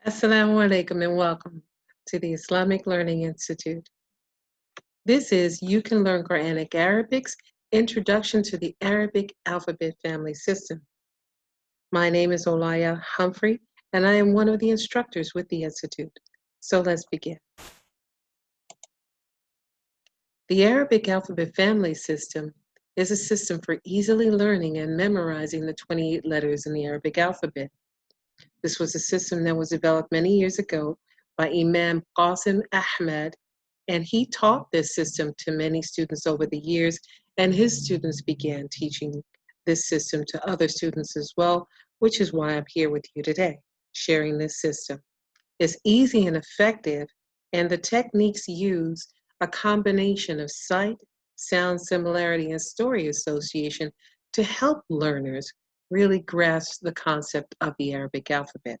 Assalamu alaikum and welcome to the Islamic Learning Institute. This is You Can Learn Qur'anic Arabic's Introduction to the Arabic Alphabet Family System. My name is Olaiya Humphrey and I am one of the instructors with the Institute. So let's begin. The Arabic Alphabet Family System is a system for easily learning and memorizing the 28 letters in the Arabic alphabet. This was a system that was developed many years ago by Imam Qasim Ahmed, and he taught this system to many students over the years, and his students began teaching this system to other students as well, which is why I'm here with you today, sharing this system. It's easy and effective, and the techniques use a combination of sight, sound similarity, and story association to help learners really grasp the concept of the Arabic alphabet.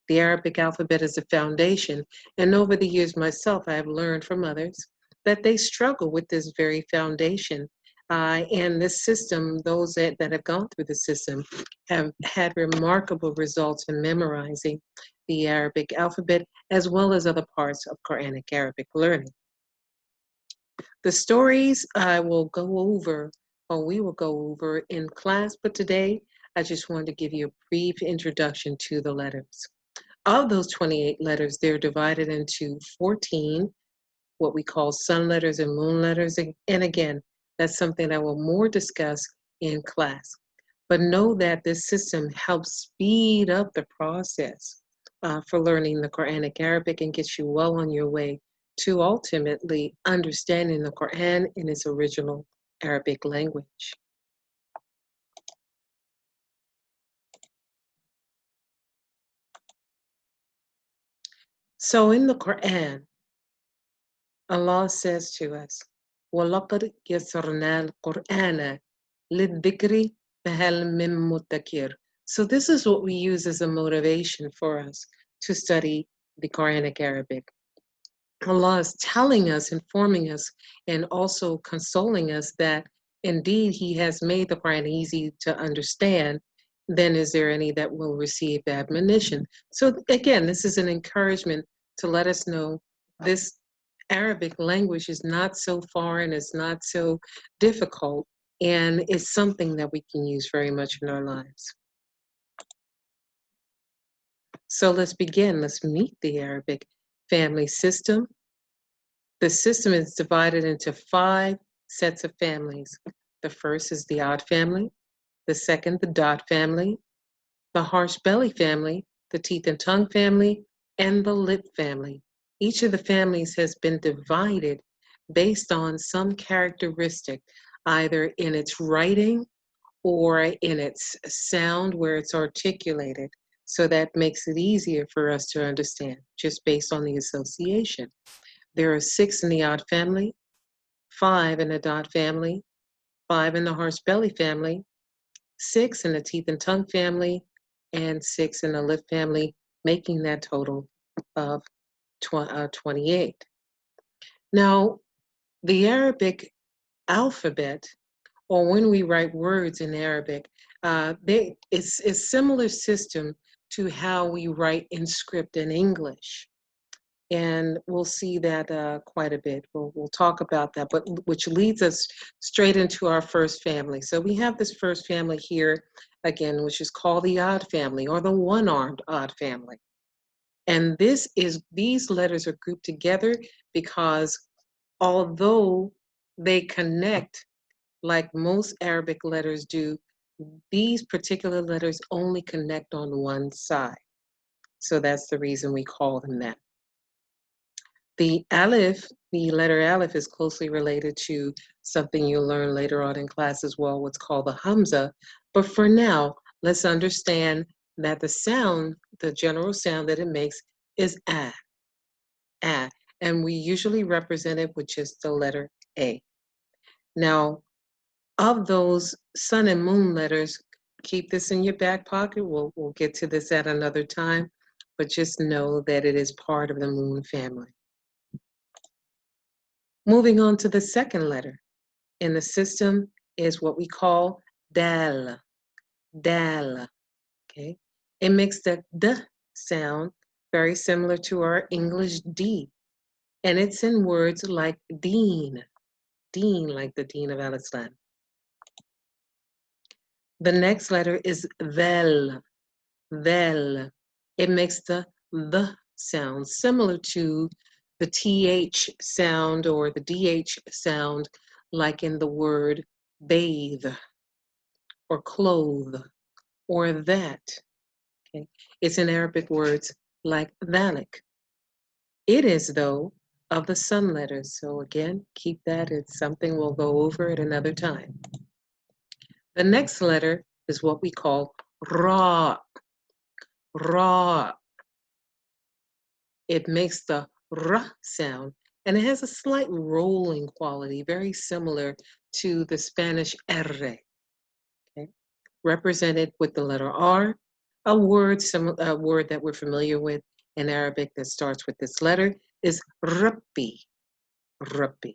The Arabic alphabet is a foundation, and over the years myself, I have learned from others that they struggle with this very foundation. And this system, those that have gone through the system, have had remarkable results in memorizing the Arabic alphabet as well as other parts of Qur'anic Arabic learning. The stories I will go over, or we will go over in class, but today I just wanted to give you a brief introduction to the letters. Of those 28 letters, they're divided into 14, what we call sun letters and moon letters. And again, that's something I will more discuss in class. But know that this system helps speed up the process for learning the Qur'anic Arabic and gets you well on your way to ultimately understanding the Qur'an in its original Arabic language. So in the Qur'an, Allah says to us, وَلَقَدْ يَسَّرْنَا الْقُرْآنَ لِلذِّكْرِ فَهَلْ مِن مُدَّكِرٍ. So this is what we use as a motivation for us to study the Quranic Arabic. Allah is telling us, informing us, and also consoling us that indeed He has made the Quran easy to understand. Then is there any that will receive admonition? So again, this is an encouragement to let us know this Arabic language is not so foreign, it's not so difficult, and it's something that we can use very much in our lives. So let's begin. Let's meet the Arabic family system. The system is divided into 5 sets of families. The first is the odd family, the second, the dot family, the harsh belly family, the teeth and tongue family, and the lip family. Each of the families has been divided based on some characteristic, either in its writing or in its sound where it's articulated. So that makes it easier for us to understand just based on the association. There are 6 in the odd family, 5 in the dot family, 5 in the harsh belly family, 6 in the teeth and tongue family, and 6 in the lip family, making that total of 28. Now, the Arabic alphabet, or when we write words in Arabic, it's a similar system to how we write in script in English. And we'll see that quite a bit. We'll talk about that, but which leads us straight into our first family. So we have this first family here, again, which is called the odd family or the one-armed odd family. And these letters are grouped together because although they connect like most Arabic letters do, these particular letters only connect on one side. So that's the reason we call them that. The alif, the letter alif, is closely related to something you'll learn later on in class as well, what's called the hamza. But for now, let's understand that the sound, the general sound that it makes is ah, ah. And we usually represent it with just the letter A. Now, of those sun and moon letters, keep this in your back pocket. We'll get to this at another time, but just know that it is part of the moon family. Moving on to the second letter in the system is what we call dal, dal, okay? It makes the d sound very similar to our English D. And it's in words like deen, deen like the Dean of Al-Islam. The next letter is vel, vel. It makes the sound similar to the TH sound or the DH sound, like in the word bathe or clothe or that. Okay. It's in Arabic words like dhalik. It is, though, of the sun letters. So again, keep that. It's something we'll go over at another time. The next letter is what we call ra, ra. It makes the r sound, and it has a slight rolling quality, very similar to the Spanish r, okay? Represented with the letter R, a word that we're familiar with in Arabic that starts with this letter is rabbi, rabbi.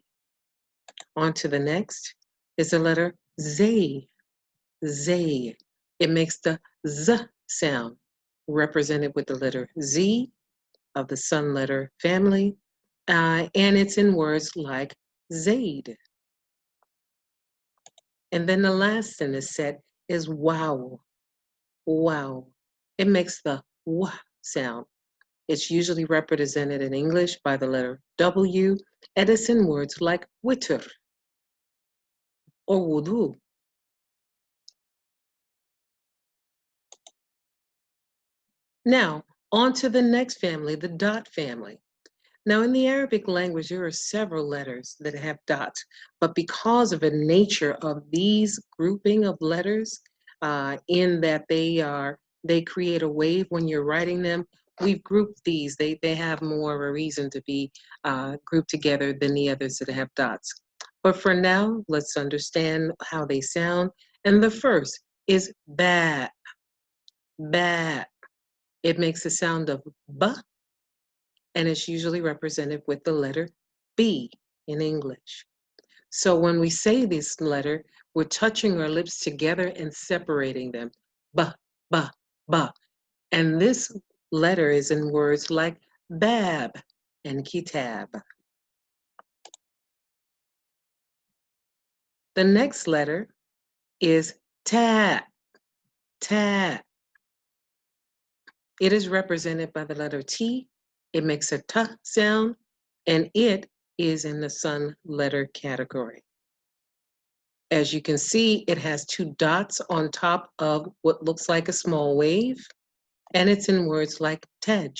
On to the next is the letter Z, Z. It makes the Z sound, represented with the letter Z of the sun letter family, and it's in words like Zaid. And then the last in this set is wow, wow. It makes the w sound. It's usually represented in English by the letter W, and it's in words like witr or wudu. Now, on to the next family, the dot family. Now, in the Arabic language, there are several letters that have dots, but because of the nature of these grouping of letters, in that they create a wave when you're writing them, we've grouped these. They have more of a reason to be grouped together than the others that have dots. But for now, let's understand how they sound. And the first is ba, ba. It makes the sound of b, and it's usually represented with the letter B in English. So when we say this letter, we're touching our lips together and separating them. Ba, ba, ba. And this letter is in words like bab and kitab. The next letter is ta, ta. It is represented by the letter T. It makes a T sound, and it is in the sun letter category. As you can see, it has two dots on top of what looks like a small wave, and it's in words like tej.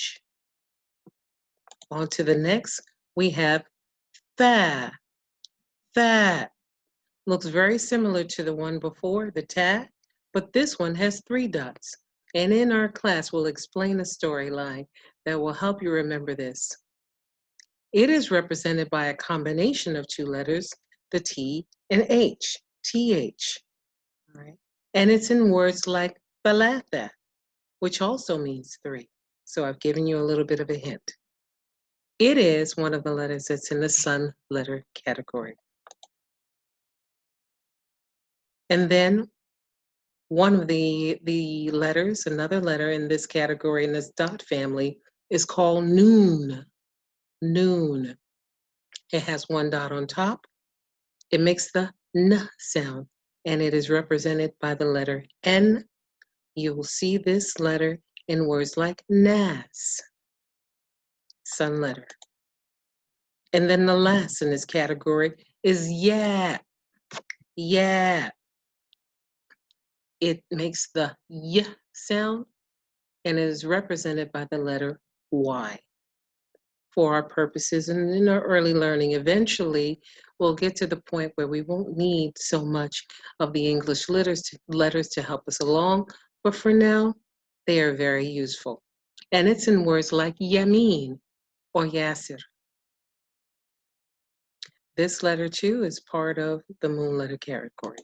On to the next, we have tha, tha. Looks very similar to the one before, the ta, but this one has three dots. And in our class, we'll explain a storyline that will help you remember this. It is represented by a combination of two letters, the T and H, TH. All right. And it's in words like thalatha, which also means three. So I've given you a little bit of a hint. It is one of the letters that's in the sun letter category. And then one of the letters, another letter in this category, in this dot family, is called noon, noon. It has one dot on top. It makes the N sound, and it is represented by the letter N. You will see this letter in words like nas, sun letter. And then the last in this category is yeah, yeah. It makes the y sound, and it is represented by the letter Y. For our purposes and in our early learning, eventually we'll get to the point where we won't need so much of the English letters to help us along, but for now, they are very useful. And it's in words like yamin or yasir. This letter too is part of the moon letter category.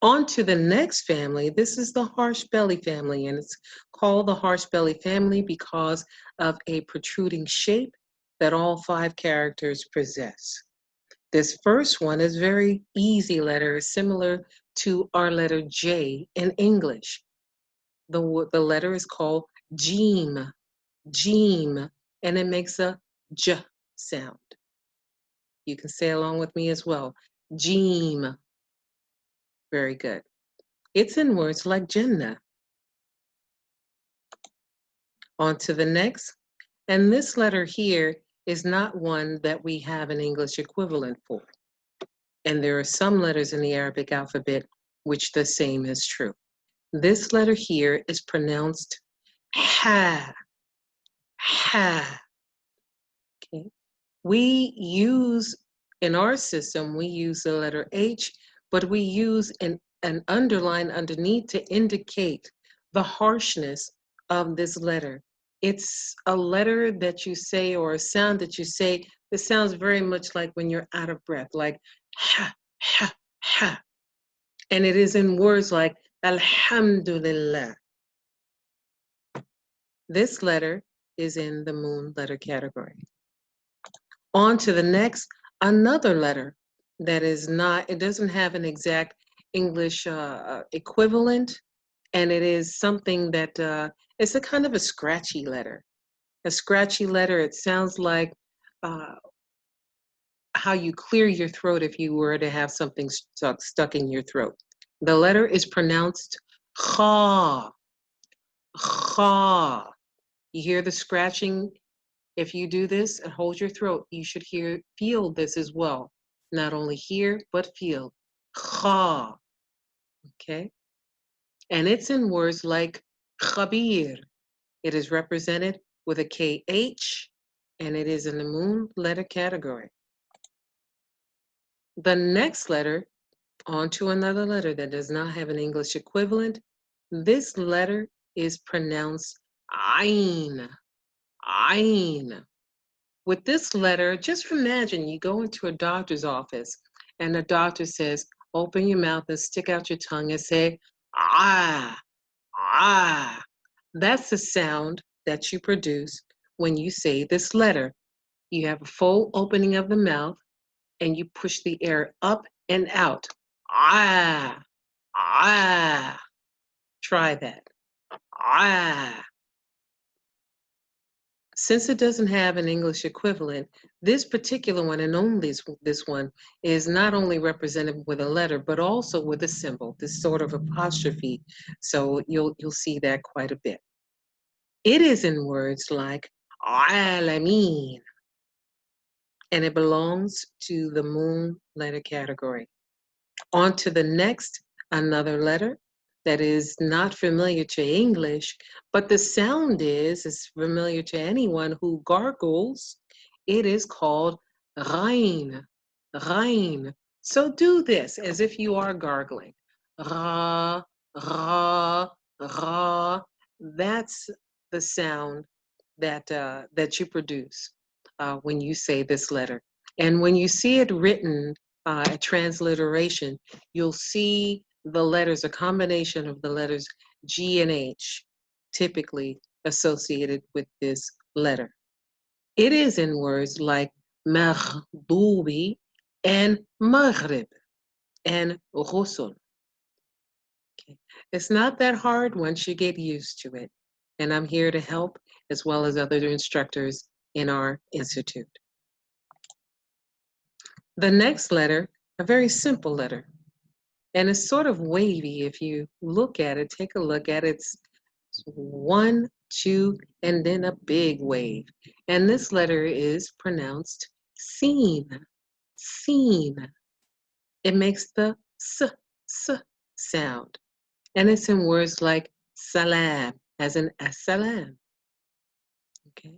On to the next family. This is the harsh belly family, and it's called the harsh belly family because of a protruding shape that all five characters possess. This first one is very easy letter, similar to our letter J in English. The letter is called Jeem, jeem, and it makes a j sound. You can say along with me as well. Jeem. Very good. It's in words like Jannah. On to the next. And this letter here is not one that we have an English equivalent for. And there are some letters in the Arabic alphabet which the same is true. This letter here is pronounced ha, ha. Okay. We use, in our system, we use the letter H, but we use an underline underneath to indicate the harshness of this letter. It's a letter that you say, or a sound that you say, that sounds very much like when you're out of breath, like ha, ha, ha. And it is in words like Alhamdulillah. This letter is in the moon letter category. On to the next, another letter that is not, it doesn't have an exact English equivalent, and it is something that it's a kind of a scratchy letter. A scratchy letter, it sounds like how you clear your throat if you were to have something stuck in your throat. The letter is pronounced kha, kha. You hear the scratching. If you do this and hold your throat, you should feel this as well. Not only hear, but feel. Kha. Okay? And it's in words like khabir. It is represented with a KH, and it is in the moon letter category. The next letter, on to another letter that does not have an English equivalent. This letter is pronounced Ain. Ain. With this letter, just imagine you go into a doctor's office and the doctor says, open your mouth and stick out your tongue and say, ah, ah. That's the sound that you produce when you say this letter. You have a full opening of the mouth and you push the air up and out. Ah, ah. Try that. Ah. Since it doesn't have an English equivalent, this particular one, and only this one, is not only represented with a letter, but also with a symbol, this sort of apostrophe. So you'll see that quite a bit. It is in words like alameen, and it belongs to the moon letter category. On to the next, another letter that is not familiar to English, but the sound is familiar to anyone who gargles. It is called Ghain. Ghain. So do this as if you are gargling. Ra, ra, ra. That's the sound that you produce when you say this letter. And when you see it written, a transliteration, you'll see the letters, a combination of the letters G and H, typically associated with this letter. It is in words like maghdubi and maghrib and ghusl. Okay. It's not that hard once you get used to it. And I'm here to help, as well as other instructors in our institute. The next letter, a very simple letter, and it's sort of wavy. If you look at it, take a look at it. It's 1, 2, and then a big wave. And this letter is pronounced seen, seen. It makes the s sound. And it's in words like salam, as in as-salam. Okay.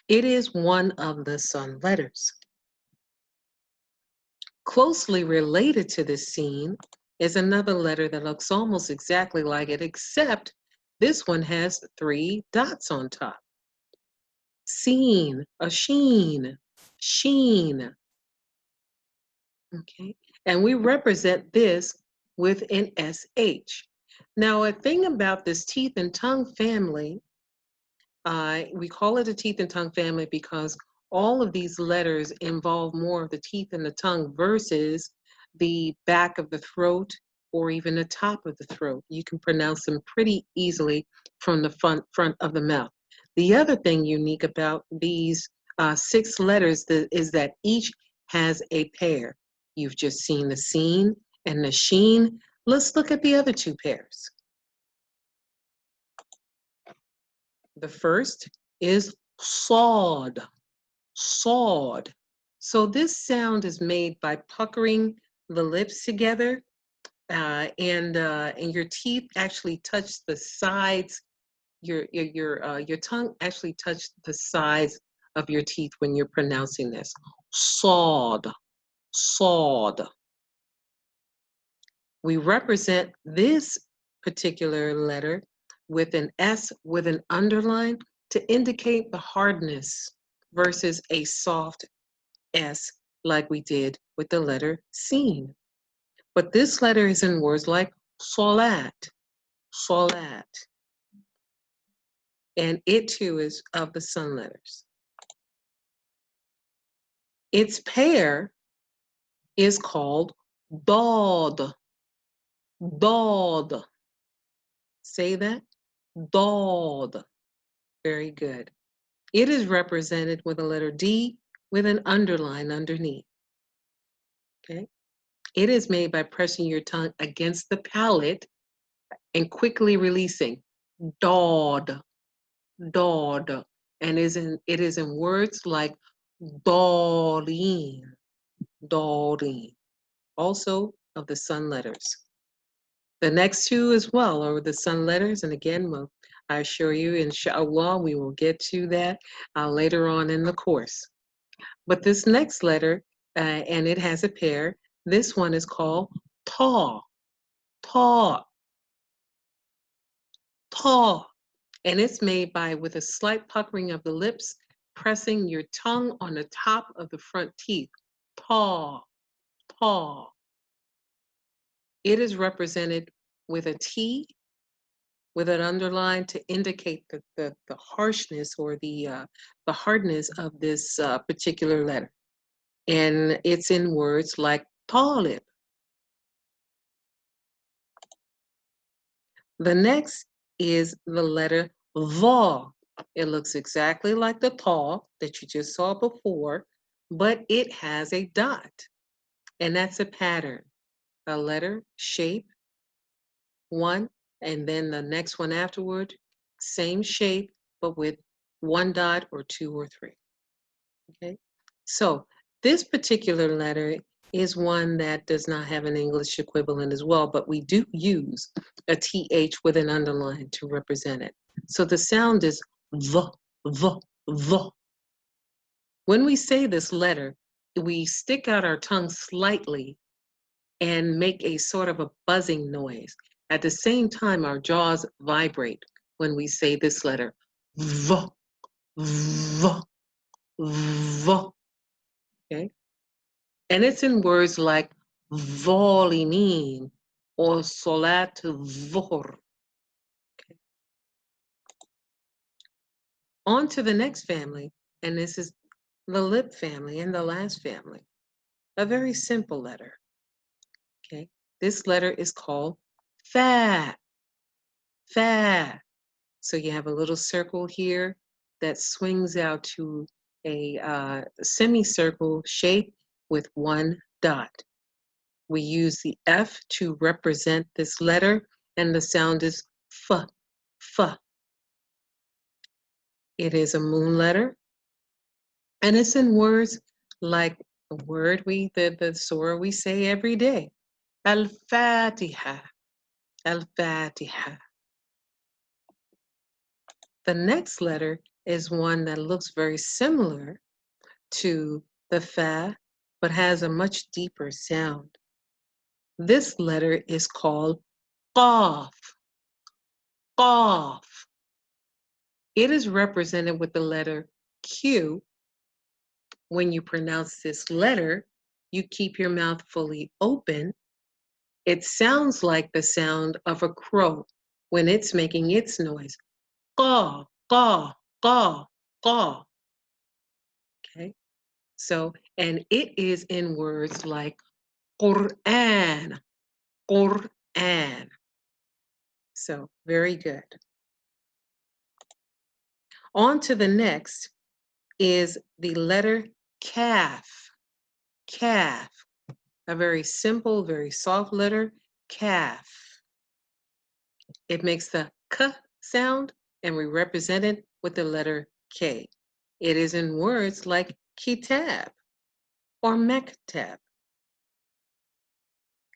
It is one of the sun letters. Closely related to this scene is another letter that looks almost exactly like it, except this one has 3 dots on top. Seen, a sheen, sheen. Okay, and we represent this with an SH. Now, a thing about this teeth and tongue family, we call it a teeth and tongue family because all of these letters involve more of the teeth and the tongue versus the back of the throat or even the top of the throat. You can pronounce them pretty easily from the front of the mouth. The other thing unique about these 6 letters is that each has a pair. You've just seen the seen and the sheen. Let's look at the other 2 pairs. The first is sawed, sawed. So this sound is made by puckering the lips together, and your teeth actually touch the sides. Your tongue actually touch the sides of your teeth when you're pronouncing this. Sawed, sawed. We represent this particular letter with an S with an underline to indicate the hardness versus a soft S like we did with the letter seen. But this letter is in words like salat, salat. And it too is of the sun letters. Its pair is called dod, dod. Say that, dod. Very good. It is represented with a letter D with an underline underneath. Okay. It is made by pressing your tongue against the palate and quickly releasing. Dod, dod. And it is in words like Doreen, Doreen. Also of the sun letters. The next 2 as well are the sun letters, and again, I assure you, inshallah, we will get to that later on in the course. But this next letter, and it has a pair, this one is called ta, ta, ta, and it's made with a slight puckering of the lips, pressing your tongue on the top of the front teeth. Ta, ta. It is represented with a T with an underline to indicate the harshness or the hardness of this particular letter. And it's in words like talib. The next is the letter va. It looks exactly like the ta that you just saw before, but it has a dot. And that's a pattern, a letter, shape, one, and then the next one afterward, same shape, but with 1 dot or 2 or 3. Okay, so this particular letter is one that does not have an English equivalent as well, but we do use a TH with an underline to represent it. So the sound is v, v, v. When we say this letter, we stick out our tongue slightly and make a sort of a buzzing noise. At the same time, our jaws vibrate when we say this letter, v, v, v. Okay? And it's in words like ظالمين or صلاة الظهر. Okay. On to the next family, and this is the lip family and the last family. A very simple letter. Okay, this letter is called fa, fa. So you have a little circle here that swings out to a semicircle shape with 1 dot. We use the F to represent this letter, and the sound is f, f. It is a moon letter, and it's in words like the word the surah we say every day, Al-Fatiha, Al-Fatiha. The next letter is one that looks very similar to the fa, but has a much deeper sound. This letter is called qaf, qaf. It is represented with the letter Q. When you pronounce this letter, you keep your mouth fully open. It sounds like the sound of a crow when it's making its noise. Caw, caw, caw, caw. Okay? So, and it is in words like Qur'an, Qur'an. an. So very good. On to the next is the letter kaf. Kaf. A very simple, very soft letter, kaf. It makes the k sound, and we represent it with the letter K. It is in words like kitab or mektab,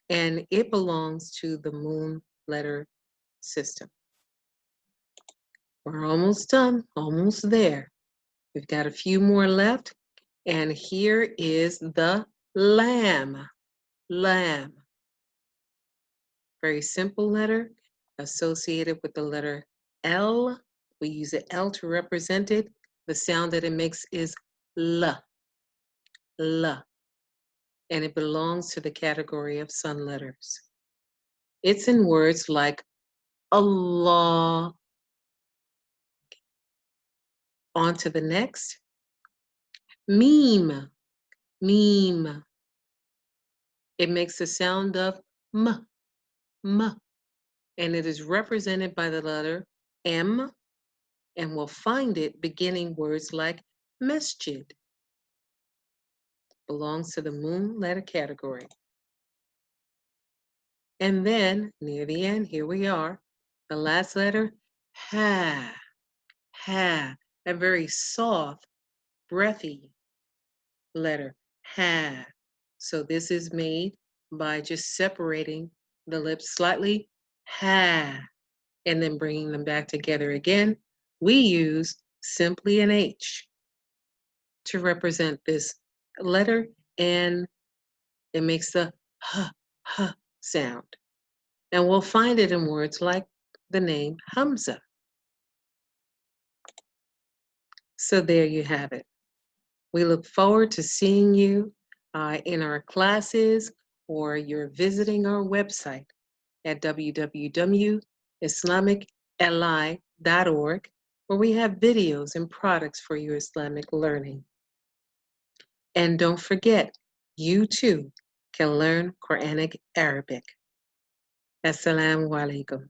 and it belongs to the moon letter system. We're almost done, almost there. We've got a few more left, and here is the lamb. Lamb. Very simple letter associated with the letter L. We use an L to represent it. The sound that it makes is L. L. And it belongs to the category of sun letters. It's in words like Allah. On to the next. Meme. Meme. It makes the sound of M. M. And it is represented by the letter M, and we'll find it beginning words like masjid. Belongs to the moon letter category. And then near the end, here we are, the last letter, ha, ha, a very soft, breathy letter, ha. So this is made by just separating the lips slightly, ha, and then bringing them back together again. We use simply an H to represent this letter, and it makes the h sound. And we'll find it in words like the name Hamza. So there you have it. We look forward to seeing you in our classes, or you're visiting our website at www.islamicli.org, where we have videos and products for your Islamic learning. And don't forget, you too can learn Qur'anic Arabic. Assalamu alaikum.